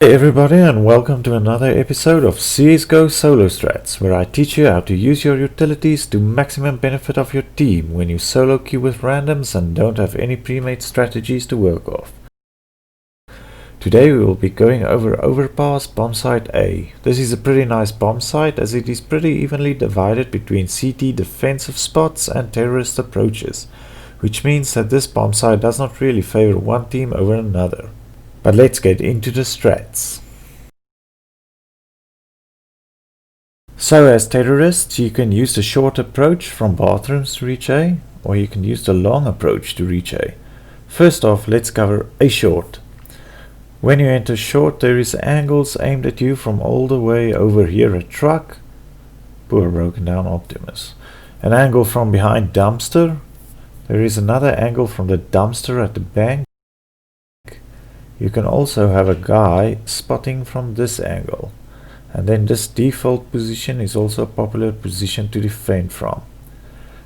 Hey everybody, and welcome to another episode of CSGO Solostrats, where I teach you how to use your utilities to maximum benefit of your team when you solo queue with randoms and don't have any pre-made strategies to work off. Today we will be going over Overpass bombsite A. This is a pretty nice bombsite as it is pretty evenly divided between CT defensive spots and terrorist approaches, which means that this bombsite does not really favor one team over another. But let's get into the strats. So as terrorists, you can use the short approach from bathrooms to reach A, or you can use the long approach to reach A. First off, let's cover A short. When you enter short, there is angles aimed at you from all the way over here at truck. Poor broken down Optimus. An angle from behind dumpster. There is another angle from the dumpster at the bank. You can also have a guy spotting from this angle, and then this default position is also a popular position to defend from.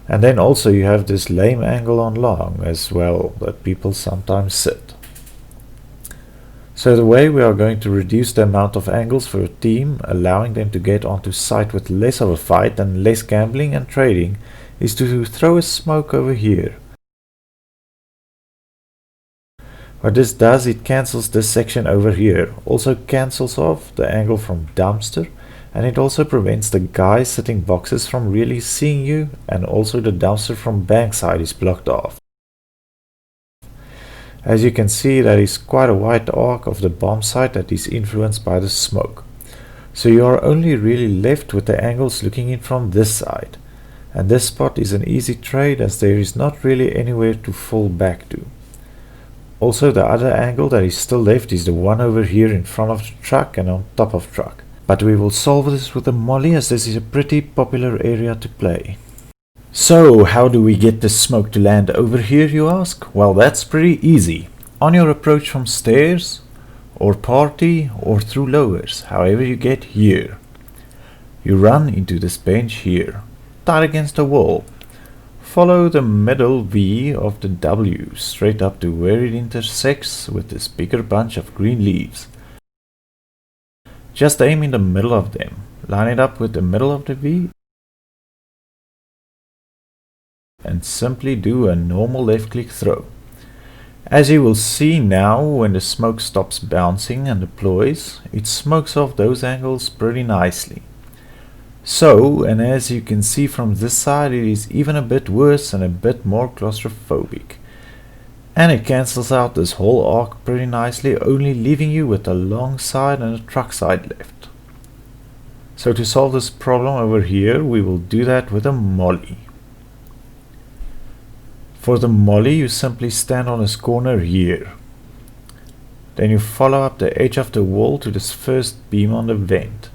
And then also you have this lame angle on long as well that people sometimes sit. So the way we are going to reduce the amount of angles for a team, allowing them to get onto site with less of a fight and less gambling and trading, is to throw a smoke over here. What this does, it cancels this section over here, also cancels off the angle from dumpster, and it also prevents the guys sitting boxes from really seeing you, and also the dumpster from bank side is blocked off. As you can see, there is quite a wide arc of the bomb site that is influenced by the smoke. So you are only really left with the angles looking in from this side, and this spot is an easy trade as there is not really anywhere to fall back to. Also, the other angle that is still left is the one over here in front of the truck and on top of truck. But we will solve this with a molly as this is a pretty popular area to play. So, how do we get the smoke to land over here, you ask? Well, that's pretty easy. On your approach from stairs, or party, or through lowers, however you get here. You run into this bench here, tied against a wall. Follow the middle V of the W straight up to where it intersects with this bigger bunch of green leaves. Just aim in the middle of them, line it up with the middle of the V, and simply do a normal left click throw. As you will see now, when the smoke stops bouncing and deploys, it smokes off those angles pretty nicely. So, and as you can see from this side, it is even a bit worse and a bit more claustrophobic. And it cancels out this whole arc pretty nicely, only leaving you with a long side and a truck side left. So to solve this problem over here, we will do that with a molly. For the molly, you simply stand on this corner here. Then you follow up the edge of the wall to this first beam on the vent.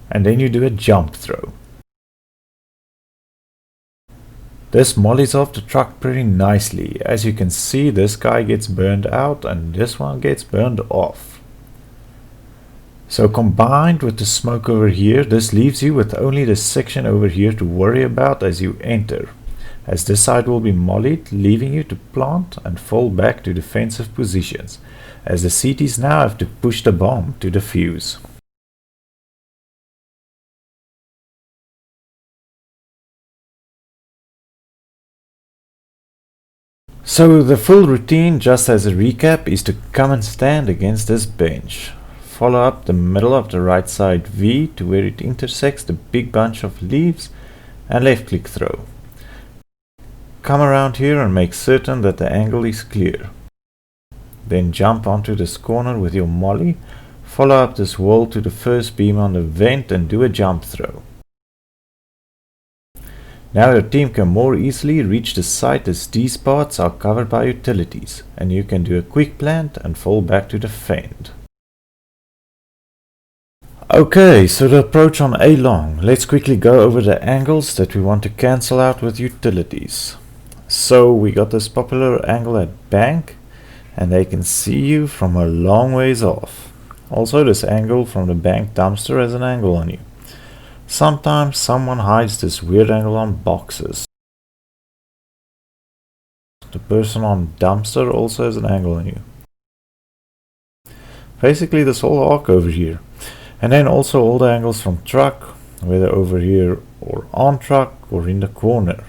And then you do a jump throw. This mollies off the truck pretty nicely. As you can see, this guy gets burned out and this one gets burned off. So combined with the smoke over here, this leaves you with only this section over here to worry about as you enter, as this side will be mollied, leaving you to plant and fall back to defensive positions, as the CTs now have to push the bomb to defuse. So the full routine, just as a recap, is to come and stand against this bench. Follow up the middle of the right side V to where it intersects the big bunch of leaves and left click throw. Come around here and make certain that the angle is clear. Then jump onto this corner with your molly, follow up this wall to the first beam on the vent and do a jump throw. Now your team can more easily reach the site as these parts are covered by utilities, and you can do a quick plant and fall back to defend. Okay, so the approach on A long. Let's quickly go over the angles that we want to cancel out with utilities. So we got this popular angle at bank, and they can see you from a long ways off. Also this angle from the bank dumpster has an angle on you. Sometimes someone hides this weird angle on boxes. The person on dumpster also has an angle on you. Basically this whole arc over here. And then also all the angles from truck, whether over here or on truck or in the corner.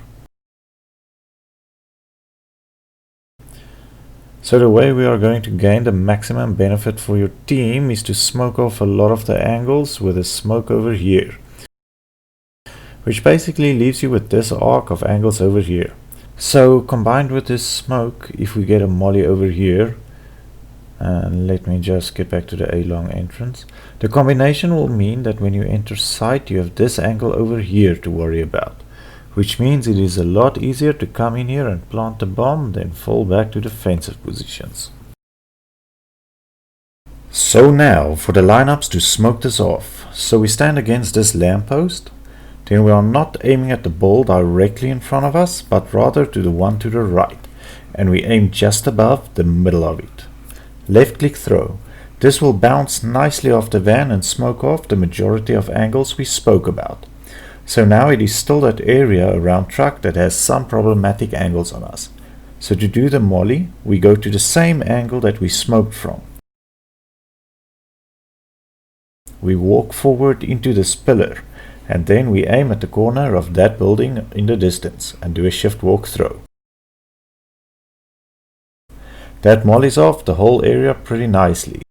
So the way we are going to gain the maximum benefit for your team is to smoke off a lot of the angles with a smoke over here, which basically leaves you with this arc of angles over here. So combined with this smoke, if we get a molly over here, and let me just get back to the A-long entrance, the combination will mean that when you enter site you have this angle over here to worry about, which means it is a lot easier to come in here and plant the bomb than fall back to defensive positions. So now for the lineups to smoke this off. So we stand against this lamppost, then we are not aiming at the ball directly in front of us, but rather to the one to the right, and we aim just above the middle of it. Left click throw. This will bounce nicely off the van and smoke off the majority of angles we spoke about. So now it is still that area around truck that has some problematic angles on us. So to do the molly, we go to the same angle that we smoked from. We walk forward into this pillar, and then we aim at the corner of that building in the distance and do a shift walk throw. That mollies off the whole area pretty nicely.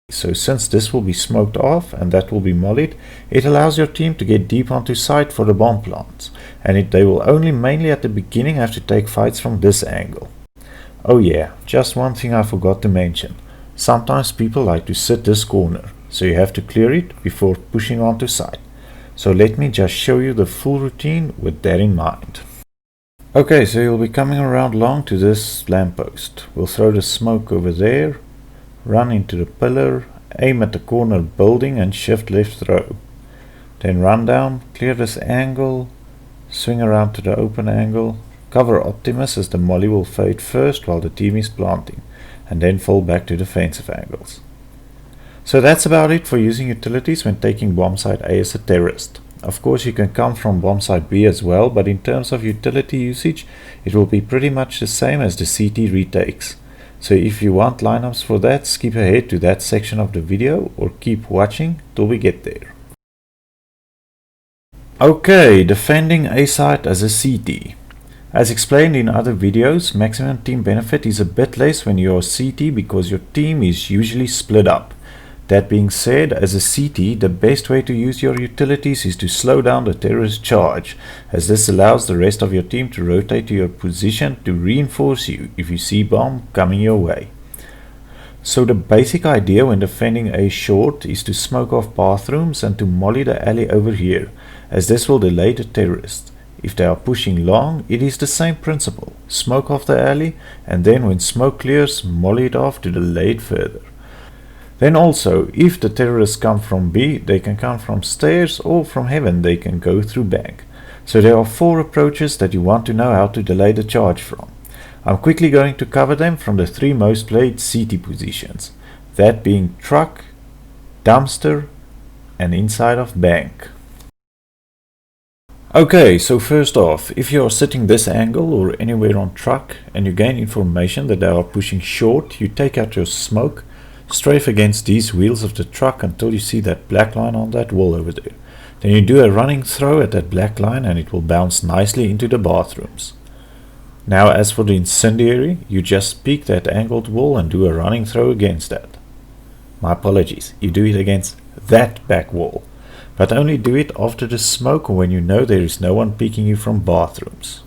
So since this will be smoked off and that will be mollied, it allows your team to get deep onto site for the bomb plants, and they will only mainly at the beginning have to take fights from this angle. Oh yeah, just one thing I forgot to mention. Sometimes people like to sit this corner, so you have to clear it before pushing onto site. So let me just show you the full routine with that in mind. Okay, so you'll be coming around long to this lamppost. We'll throw the smoke over there, run into the pillar, aim at the corner building and shift left throw. Then run down, clear this angle, swing around to the open angle, cover Optimus as the molly will fade first while the team is planting, and then fall back to defensive angles. So that's about it for using utilities when taking bombsite A as a terrorist. Of course you can come from bombsite B as well, but in terms of utility usage it will be pretty much the same as the CT retakes. So if you want lineups for that, skip ahead to that section of the video or keep watching till we get there. Okay, defending A site as a CT. As explained in other videos, maximum team benefit is a bit less when you are CT because your team is usually split up. That being said, as a CT, the best way to use your utilities is to slow down the terrorist charge, as this allows the rest of your team to rotate to your position to reinforce you if you see bomb coming your way. So the basic idea when defending A short is to smoke off bathrooms and to molly the alley over here, as this will delay the terrorists. If they are pushing long, it is the same principle. Smoke off the alley, and then when smoke clears, molly it off to delay it further. Then also, if the terrorists come from B, they can come from stairs, or from heaven they can go through bank. So there are 4 approaches that you want to know how to delay the charge from. I'm quickly going to cover them from the 3 most played CT positions, that being truck, dumpster and inside of bank. Okay, so first off, if you are sitting this angle or anywhere on truck and you gain information that they are pushing short, you take out your smoke, strafe against these wheels of the truck until you see that black line on that wall over there. Then you do a running throw at that black line and it will bounce nicely into the bathrooms. Now as for the incendiary, you just peek that angled wall and do a running throw against that. My apologies, you do it against that back wall, but only do it after the smoke or when you know there is no one peeking you from bathrooms.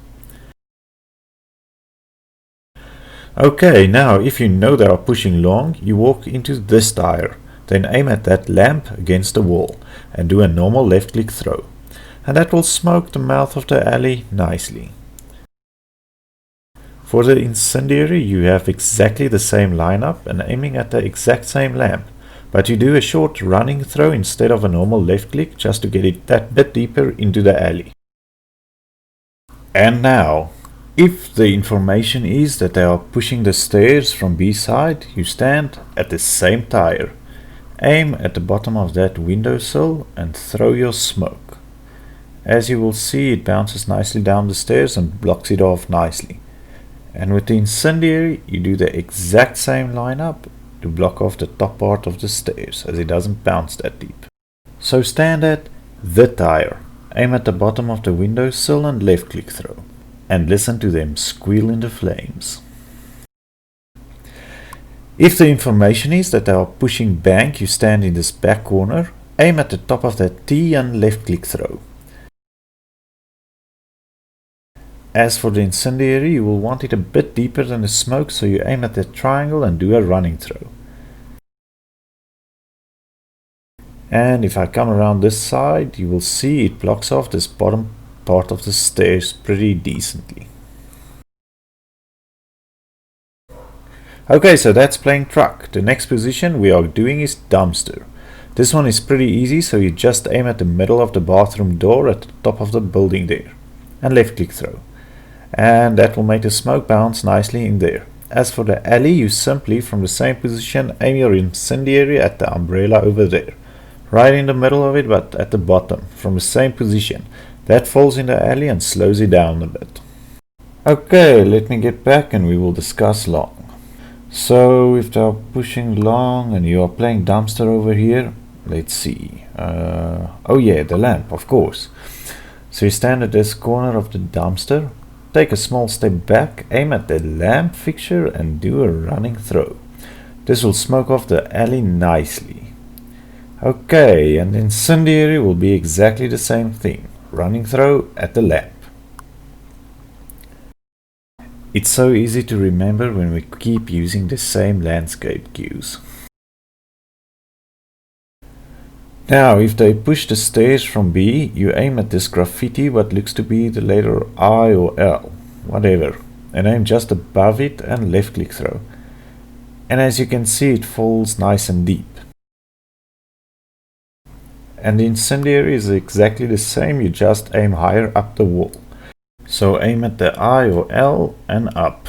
Okay, now if you know they are pushing long, you walk into this tire, then aim at that lamp against the wall and do a normal left click throw, and that will smoke the mouth of the alley nicely. For the incendiary you have exactly the same lineup and aiming at the exact same lamp, but you do a short running throw instead of a normal left click just to get it that bit deeper into the alley. And now, if the information is that they are pushing the stairs from B side, you stand at the same tire. Aim at the bottom of that windowsill and throw your smoke. As you will see, it bounces nicely down the stairs and blocks it off nicely. And with the incendiary, you do the exact same lineup, to block off the top part of the stairs as it doesn't bounce that deep. So stand at the tire, aim at the bottom of the windowsill and left click throw, and listen to them squeal in the flames. If the information is that they are pushing bank, you stand in this back corner, aim at the top of that T and left click throw. As for the incendiary, you will want it a bit deeper than the smoke, so you aim at the triangle and do a running throw. And if I come around this side, you will see it blocks off this bottom part of the stairs pretty decently. Okay, so that's playing truck. The next position we are doing is dumpster. This one is pretty easy, so you just aim at the middle of the bathroom door at the top of the building there, and left click throw. And that will make the smoke bounce nicely in there. As for the alley, you simply from the same position aim your incendiary at the umbrella over there. Right in the middle of it, but at the bottom, from the same position. That falls in the alley and slows it down a bit. Okay, let me get back and we will discuss long. So if they are pushing long and you are playing dumpster over here, let's see. Oh yeah, the lamp, of course. So you stand at this corner of the dumpster, take a small step back, aim at the lamp fixture and do a running throw. This will smoke off the alley nicely. Okay, and the incendiary will be exactly the same thing. Running throw at the lamp. It's so easy to remember when we keep using the same landscape cues. Now, if they push the stairs from B, you aim at this graffiti what looks to be the letter I or L, whatever, and aim just above it and left click throw. And as you can see, it falls nice and deep. And the incendiary is exactly the same, you just aim higher up the wall. So aim at the I or L and up.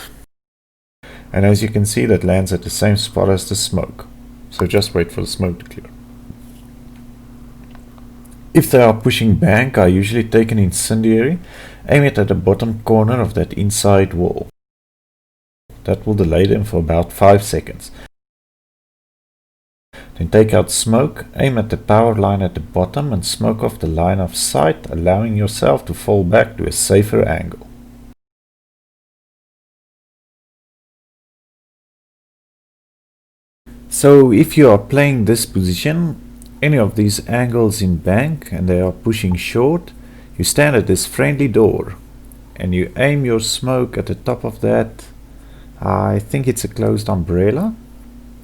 And as you can see, that lands at the same spot as the smoke. So just wait for the smoke to clear. If they are pushing bank, I usually take an incendiary, aim it at the bottom corner of that inside wall. That will delay them for about 5 seconds. Then take out smoke, aim at the power line at the bottom and smoke off the line of sight, allowing yourself to fall back to a safer angle. So if you are playing this position, any of these angles in bank and they are pushing short, you stand at this friendly door and you aim your smoke at the top of that, I think it's a closed umbrella.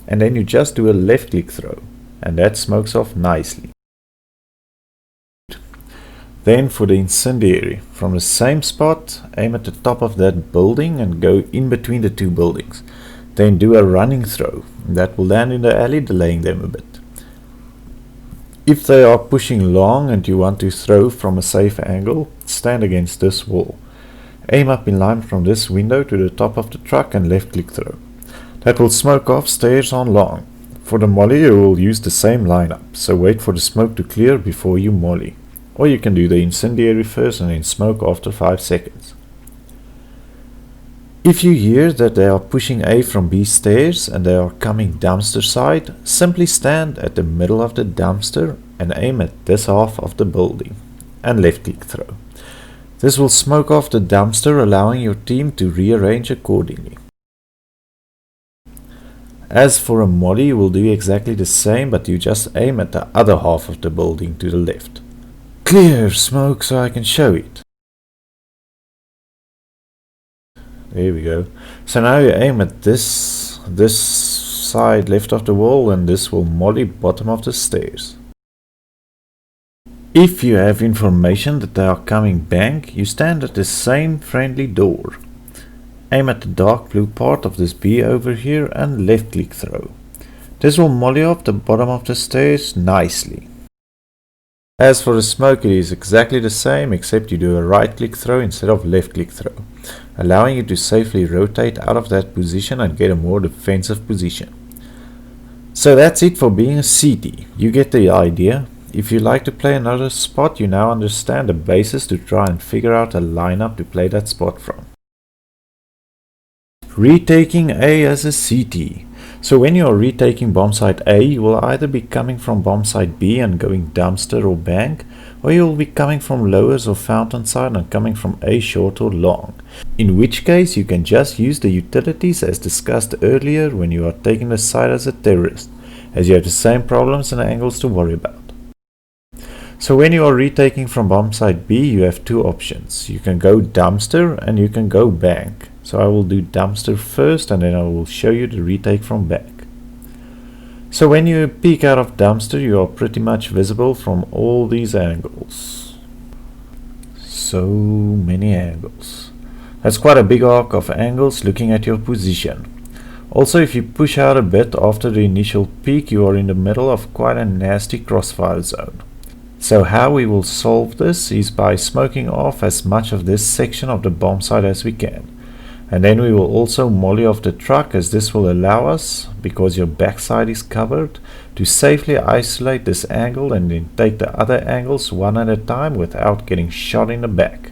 And then you just do a left click throw and that smokes off nicely. Then for the incendiary, from the same spot, aim at the top of that building and go in between the two buildings. Then do a running throw, that will land in the alley, delaying them a bit. If they are pushing long and you want to throw from a safe angle, stand against this wall. Aim up in line from this window to the top of the truck and left click throw. That will smoke off stairs on long. For the molly you will use the same lineup, so wait for the smoke to clear before you molly. Or you can do the incendiary first and then smoke after 5 seconds. If you hear that they are pushing A from B stairs and they are coming dumpster side, simply stand at the middle of the dumpster and aim at this half of the building and left click throw. This will smoke off the dumpster, allowing your team to rearrange accordingly. As for a molly, you will do exactly the same, but you just aim at the other half of the building to the left. Clear smoke so I can show it. There we go. So now you aim at this side left of the wall and this will molly bottom of the stairs. If you have information that they are coming bank, you stand at the same friendly door. Aim at the dark blue part of this B over here and left click throw. This will molly off the bottom of the stairs nicely. As for the smoke, it is exactly the same except you do a right click throw instead of left click throw, allowing you to safely rotate out of that position and get a more defensive position. So that's it for being a CT, you get the idea. If you like to play another spot, you now understand the basis to try and figure out a lineup to play that spot from. Retaking A as a CT. So when you are retaking bombsite A, you will either be coming from bombsite B and going dumpster or bank, or you will be coming from lowers or fountain side and coming from A short or long. In which case you can just use the utilities as discussed earlier when you are taking the side as a terrorist, as you have the same problems and angles to worry about. So when you are retaking from bombsite B, you have two options. You can go dumpster and you can go bank. So I will do dumpster first and then I will show you the retake from bank. So when you peek out of dumpster, you are pretty much visible from all these angles. So many angles. That's quite a big arc of angles looking at your position. Also, if you push out a bit after the initial peak, you are in the middle of quite a nasty crossfire zone. So how we will solve this is by smoking off as much of this section of the bomb site as we can. And then we will also molly off the truck, as this will allow us, because your backside is covered, to safely isolate this angle and then take the other angles one at a time without getting shot in the back.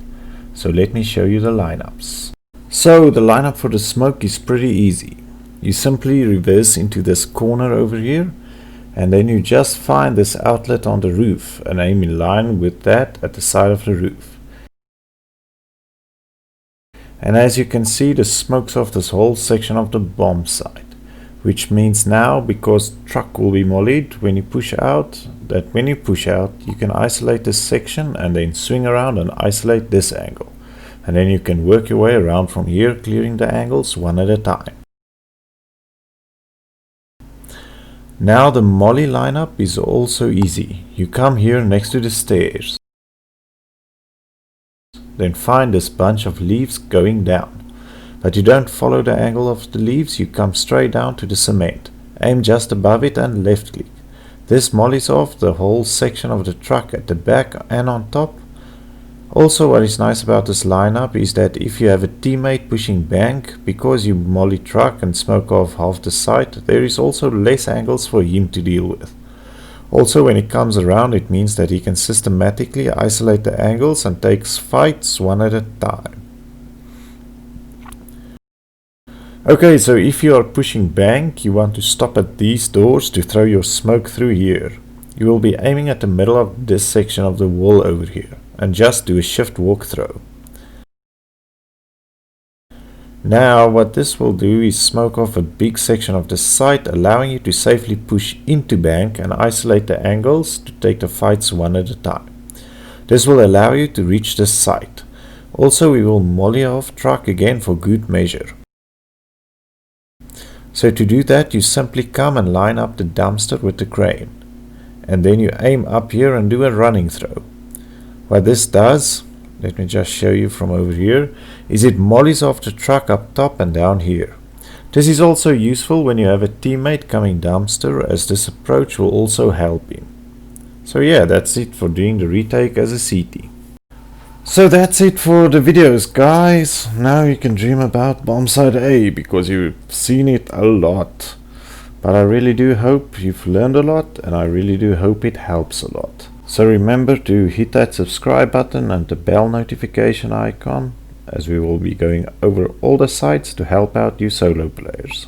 So let me show you the lineups. So the lineup for the smoke is pretty easy. You simply reverse into this corner over here, and then you just find this outlet on the roof and aim in line with that at the side of the roof. And as you can see, the smokes off this whole section of the bomb site, which means now, because truck will be mollied when you push out, that when you push out you can isolate this section and then swing around and isolate this angle, and then you can work your way around from here, clearing the angles one at a time. Now the molly lineup is also easy. You come here next to the stairs, then find this bunch of leaves going down, but you don't follow the angle of the leaves, you come straight down to the cement, aim just above it and left click. This mollies off the whole section of the truck at the back and on top. Also, what is nice about this lineup is that if you have a teammate pushing bank, because you molly truck and smoke off half the site, there is also less angles for him to deal with. Also, when he comes around, it means that he can systematically isolate the angles and takes fights one at a time. Okay, so if you are pushing bank, you want to stop at these doors to throw your smoke through here. You will be aiming at the middle of this section of the wall over here and just do a shift walk throw. Now what this will do is smoke off a big section of the site, allowing you to safely push into bank and isolate the angles to take the fights one at a time. This will allow you to reach the site. Also, we will molly off truck again for good measure. So to do that, you simply come and line up the dumpster with the crane, and then you aim up here and do a running throw. What this does, let me just show you from over here, is it mollies off the truck up top and down here. This is also useful when you have a teammate coming dumpster, as this approach will also help him. So yeah, that's it for doing the retake as a CT. So that's it for the videos, guys. Now you can dream about bombsite A, because you've seen it a lot. But I really do hope you've learned a lot, and I really do hope it helps a lot. So remember to hit that subscribe button and the bell notification icon, as we will be going over all the sites to help out you solo players.